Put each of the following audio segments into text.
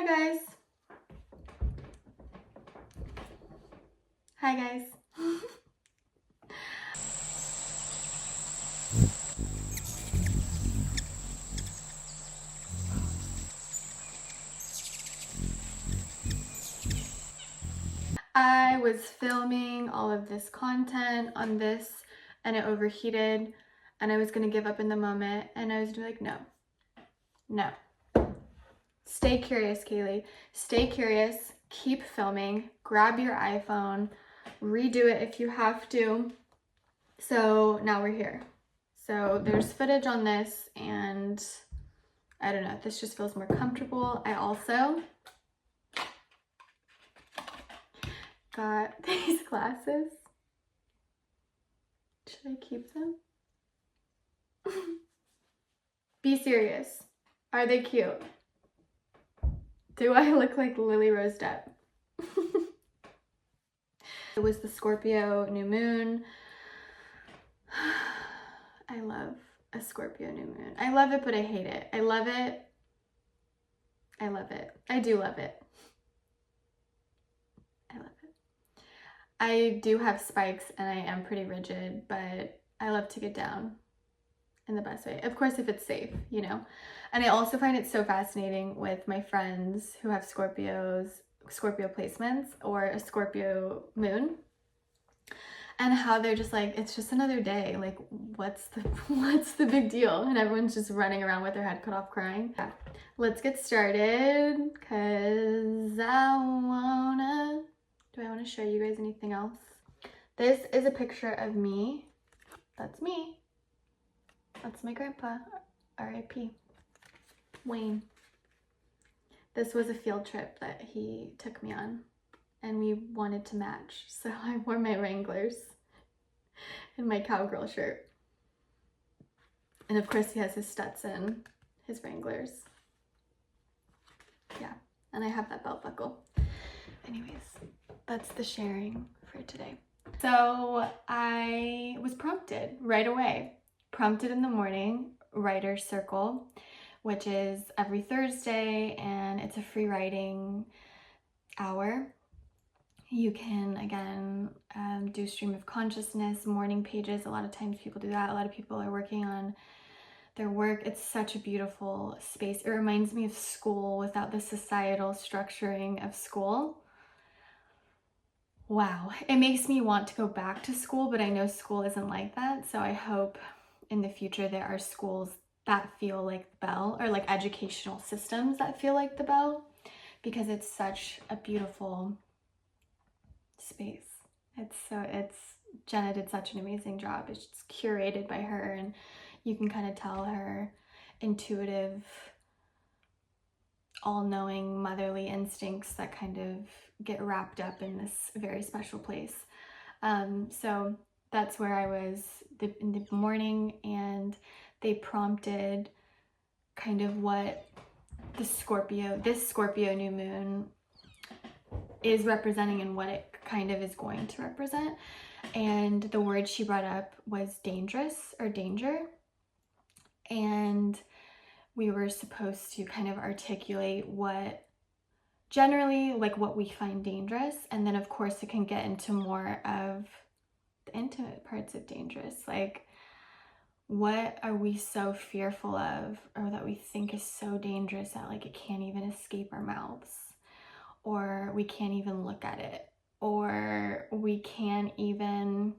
guys. Hi guys. I was filming all of this content on this and it overheated and I was gonna give up in the moment and I was like, no. Stay curious, Kaylee. Stay curious, keep filming, grab your iPhone, redo it if you have to. So now we're here. So there's footage on this and I don't know, this just feels more comfortable. I also got these glasses. Should I keep them? Be serious. Are they cute? Do I look like Lily Rose Depp? It was the Scorpio new moon. I love a Scorpio new moon. I love it, but I hate it. I love it. I love it. I do love it. I love it. I do have spikes and I am pretty rigid, but I love to get down in the best way. Of course, if it's safe, you know. And I also find it so fascinating with my friends who have Scorpio placements or a Scorpio moon, and how they're just like, it's just another day. Like, what's the big deal? And everyone's just running around with their head cut off crying. Yeah. Let's get started, because do I want to show you guys anything else? This is a picture of me. That's me. That's my grandpa, R.I.P. Wayne. This was a field trip that he took me on and we wanted to match. So I wore my Wranglers and my cowgirl shirt. And of course he has his Stetson, his Wranglers. Yeah, and I have that belt buckle. Anyways, that's the sharing for today. So I was prompted right away. Prompted in the morning, writer's circle, which is every Thursday, and it's a free writing hour. You can, again, do stream of consciousness, morning pages. A lot of times people do that. A lot of people are working on their work. It's such a beautiful space. It reminds me of school without the societal structuring of school. Wow. It makes me want to go back to school, but I know school isn't like that. So I hope in the future there are schools that feel like the Bell, or like educational systems that feel like the Bell, because it's such a beautiful space. Jenna did such an amazing job. It's just curated by her, and you can kind of tell her intuitive, all-knowing motherly instincts that kind of get wrapped up in this very special place. So that's where I was in the morning, and they prompted kind of what this Scorpio new moon is representing and what it kind of is going to represent. And the word she brought up was dangerous, or danger. And we were supposed to kind of articulate what generally, like, what we find dangerous. And then of course it can get into more of the intimate parts of dangerous, like what are we so fearful of, or that we think is so dangerous that like it can't even escape our mouths, or we can't even look at it, or we can't even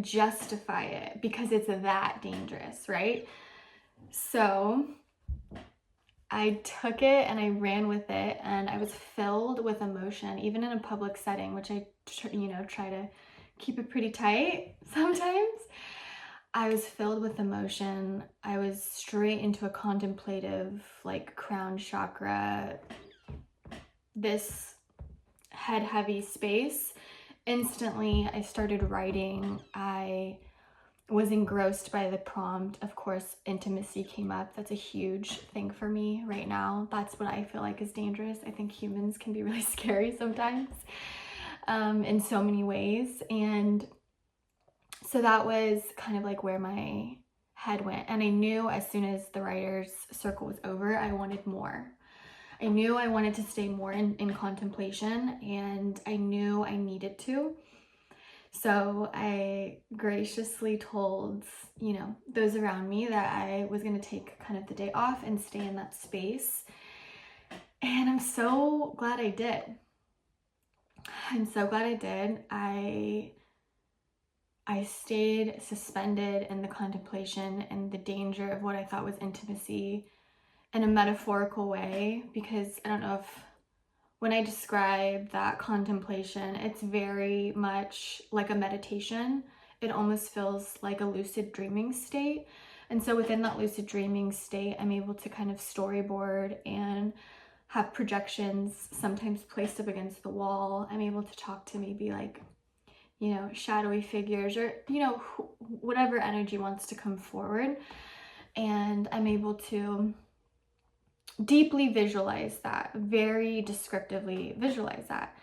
justify it because it's that dangerous, right? So I took it and I ran with it, and I was filled with emotion, even in a public setting, which I try to keep it pretty tight sometimes. I was filled with emotion. I was straight into a contemplative, like, crown chakra, this head heavy space. Instantly, I started writing. I was engrossed by the prompt. Of course, intimacy came up. That's a huge thing for me right now. That's what I feel like is dangerous. I think humans can be really scary sometimes, in so many ways. And so that was kind of like where my head went. And I knew as soon as the writer's circle was over, I wanted more. I knew I wanted to stay more in contemplation, and I knew I needed to. So I graciously told, you know, those around me that I was going to take kind of the day off and stay in that space. And I'm so glad I did. I'm so glad I did. I stayed suspended in the contemplation and the danger of what I thought was intimacy in a metaphorical way, because I don't know if when I describe that contemplation, it's very much like a meditation. It almost feels like a lucid dreaming state. And so within that lucid dreaming state, I'm able to kind of storyboard and have projections sometimes placed up against the wall. I'm able to talk to maybe like, you know, shadowy figures, or, you know, whatever energy wants to come forward. And I'm able to deeply visualize that, very descriptively visualize that.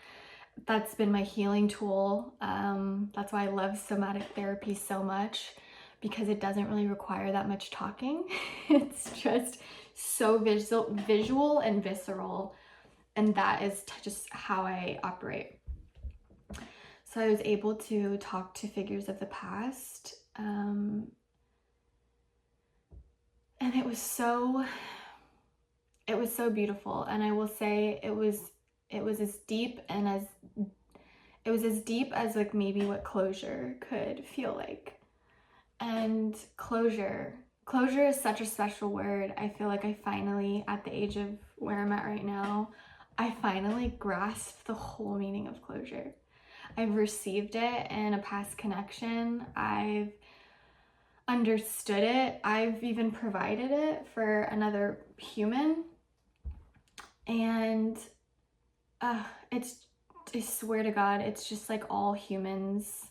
That's been my healing tool. That's why I love somatic therapy so much, because it doesn't really require that much talking. It's just so visual and visceral, and that is just how I operate. So I was able to talk to figures of the past, and it was so beautiful. And I will say it was as deep as like maybe what closure could feel like. And closure is such a special word. I feel like I finally, at the age of where I'm at right now, I finally grasped the whole meaning of closure. I've received it in a past connection. I've understood it. I've even provided it for another human. And I swear to God, it's just like all humans,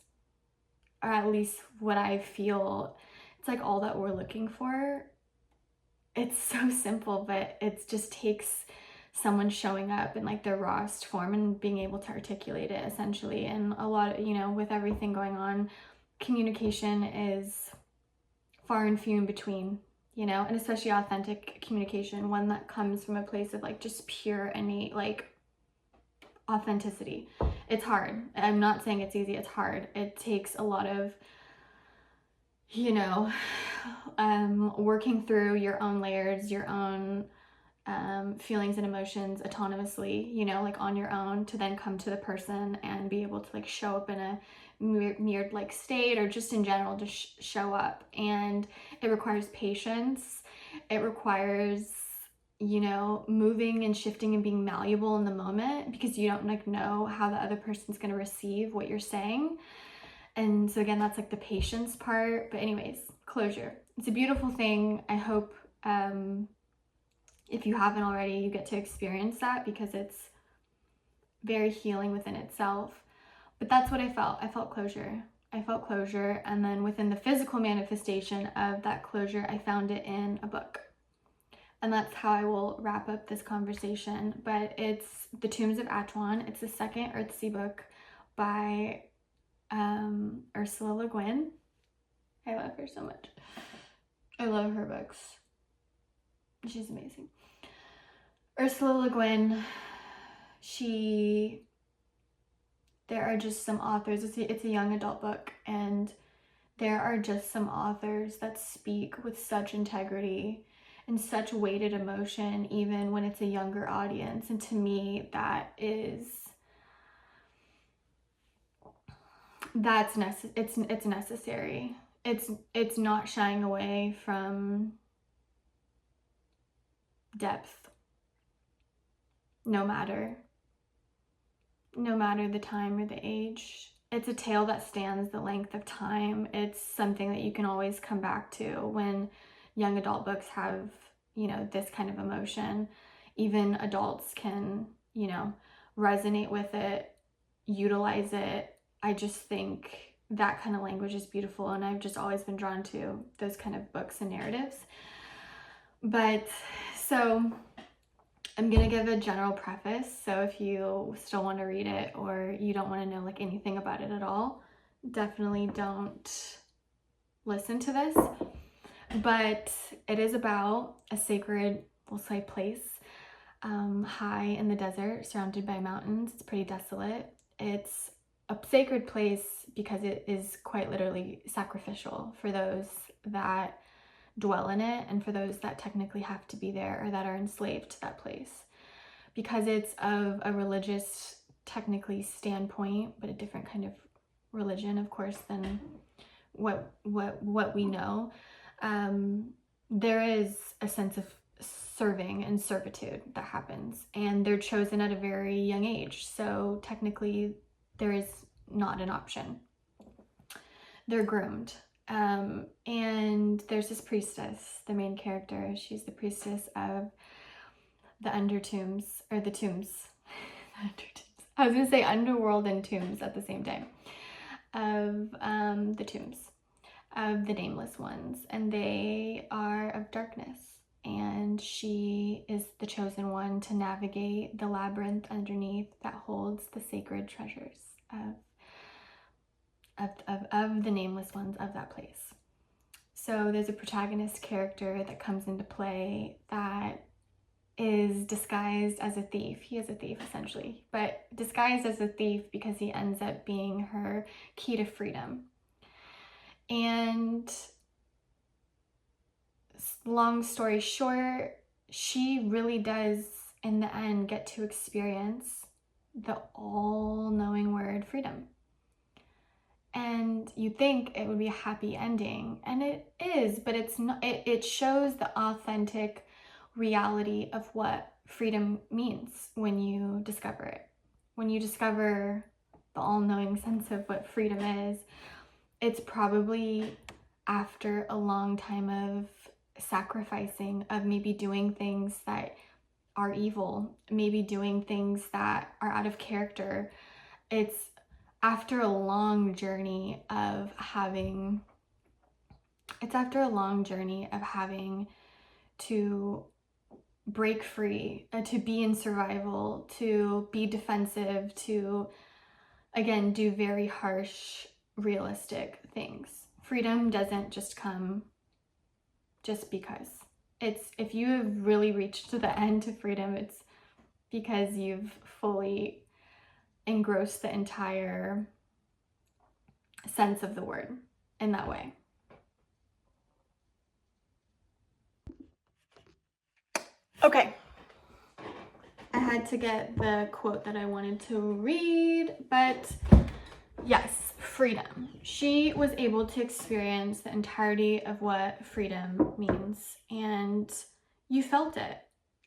or at least what I feel, it's like all that we're looking for. It's so simple, but it just takes someone showing up in like their rawest form and being able to articulate it, essentially. And a lot of, you know, with everything going on, communication is far and few in between, you know, and especially authentic communication, one that comes from a place of like just pure innate like authenticity. It's hard. I'm not saying it's easy. It's hard. It takes a lot of, you know, working through your own layers, your own feelings and emotions autonomously, you know, like on your own, to then come to the person and be able to like show up in a mirrored like state, or just in general just show up. And it requires patience. It requires, you know, moving and shifting and being malleable in the moment, because you don't like know how the other person's going to receive what you're saying. And so again, that's like the patience part. But anyways, closure, it's a beautiful thing. I hope if you haven't already, you get to experience that, because it's very healing within itself. But that's what I felt. I felt closure. And then within the physical manifestation of that closure, I found it in a book. And that's how I will wrap up this conversation. But it's The Tombs of Atuan. It's the second Earthsea book by Ursula Le Guin. I love her so much. I love her books. She's amazing. Ursula Le Guin, there are just some authors, it's a young adult book, and there are just some authors that speak with such integrity and such weighted emotion, even when it's a younger audience. And to me, it's necessary. It's not shying away from depth, no matter the time or the age. It's a tale that stands the length of time. It's something that you can always come back to when young adult books have, you know, this kind of emotion. Even adults can, you know, resonate with it, utilize it. I just think that kind of language is beautiful, and I've just always been drawn to those kind of books and narratives. But so I'm gonna give a general preface, so if you still want to read it or you don't want to know like anything about it at all, definitely don't listen to this. But it is about a sacred, we'll say, place high in the desert, surrounded by mountains. It's pretty desolate. It's a sacred place because it is quite literally sacrificial for those that dwell in it and for those that technically have to be there or that are enslaved to that place. Because it's of a religious, technically, standpoint, but a different kind of religion, of course, than what we know. There is a sense of serving and servitude that happens, and they're chosen at a very young age, so technically there is not an option. They're groomed, and there's this priestess, the main character. She's the priestess of the undertombs, or the tombs. I was gonna say underworld and tombs at the same time. Of the tombs of the nameless ones, and they are of darkness, and she is the chosen one to navigate the labyrinth underneath that holds the sacred treasures of the nameless ones of that place. So there's a protagonist character that comes into play that is disguised as a thief. He is a thief, essentially, but disguised as a thief because he ends up being her key to freedom. And long story short, she really does, in the end, get to experience the all-knowing word freedom. And you think it would be a happy ending, and it is, but it's not. It shows the authentic reality of what freedom means when you discover it. When you discover the all-knowing sense of what freedom is, it's probably after a long time of sacrificing, of maybe doing things that are evil, maybe doing things that are out of character. It's after a long journey of having to break free, to be in survival, to be defensive, to, again, do very harsh, realistic things. Freedom doesn't just come just because. It's, if you have really reached to the end of freedom, it's because you've fully engrossed the entire sense of the word in that way. Okay, I had to get the quote that I wanted to read, but yes, freedom. She was able to experience the entirety of what freedom means, and you felt it.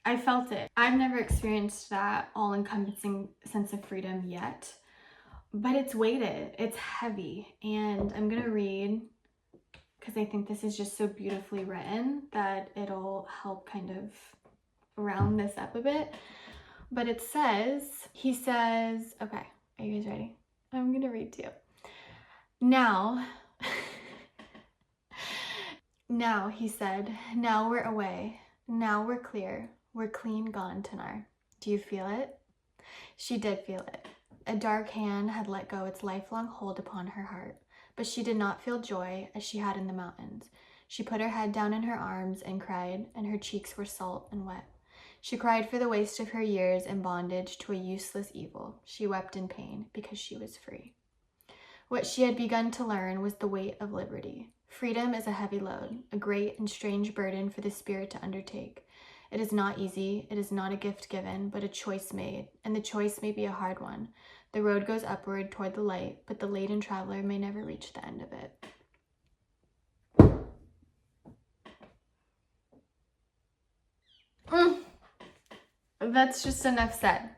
I felt it. I've never experienced that all-encompassing sense of freedom yet, but it's weighted, it's heavy, and I'm gonna read, because I think this is just so beautifully written that it'll help kind of round this up a bit. But it says, he says, okay, are you guys ready? I'm gonna read to you. Now, he said, now we're away. Now we're clear. We're clean gone, Tanar. Do you feel it? She did feel it. A dark hand had let go its lifelong hold upon her heart, but she did not feel joy as she had in the mountains. She put her head down in her arms and cried, and her cheeks were salt and wet. She cried for the waste of her years in bondage to a useless evil. She wept in pain because she was free. What she had begun to learn was the weight of liberty. Freedom is a heavy load, a great and strange burden for the spirit to undertake. It is not easy, it is not a gift given, but a choice made, and the choice may be a hard one. The road goes upward toward the light, but the laden traveler may never reach the end of it. That's just enough said.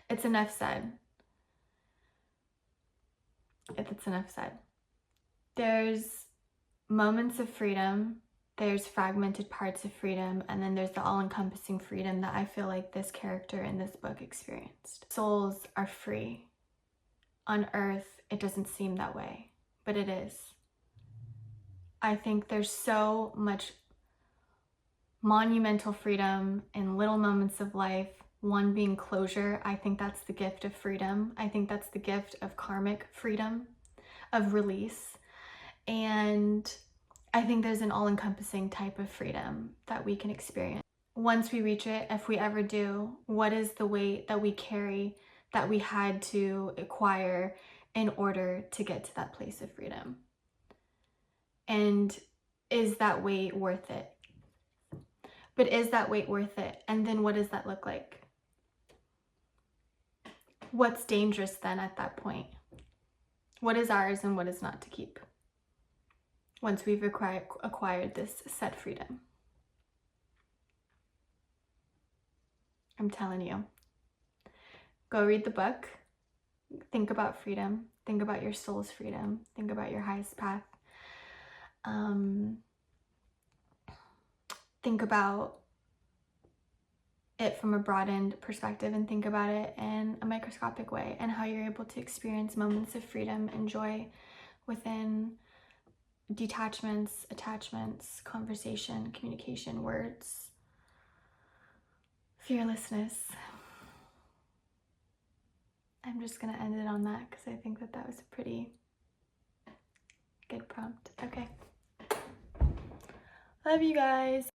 It's enough said. It's enough said. There's moments of freedom, there's fragmented parts of freedom, and then there's the all-encompassing freedom that I feel like this character in this book experienced. Souls are free. On earth, it doesn't seem that way, but it is. I think there's so much monumental freedom in little moments of life, one being closure. I think that's the gift of freedom. I think that's the gift of karmic freedom, of release. And I think there's an all-encompassing type of freedom that we can experience. once we reach it, if we ever do, what is the weight that we carry that we had to acquire in order to get to that place of freedom? And is that weight worth it? But is that weight worth it? And then what does that look like? What's dangerous then at that point? What is ours and what is not to keep once we've acquired this set freedom? I'm telling you, go read the book, think about freedom, think about your soul's freedom, think about your highest path. Think about it from a broadened perspective and think about it in a microscopic way and how you're able to experience moments of freedom and joy within detachments, attachments, conversation, communication, words, fearlessness. I'm just gonna end it on that because I think that that was a pretty good prompt. Okay. Love you guys.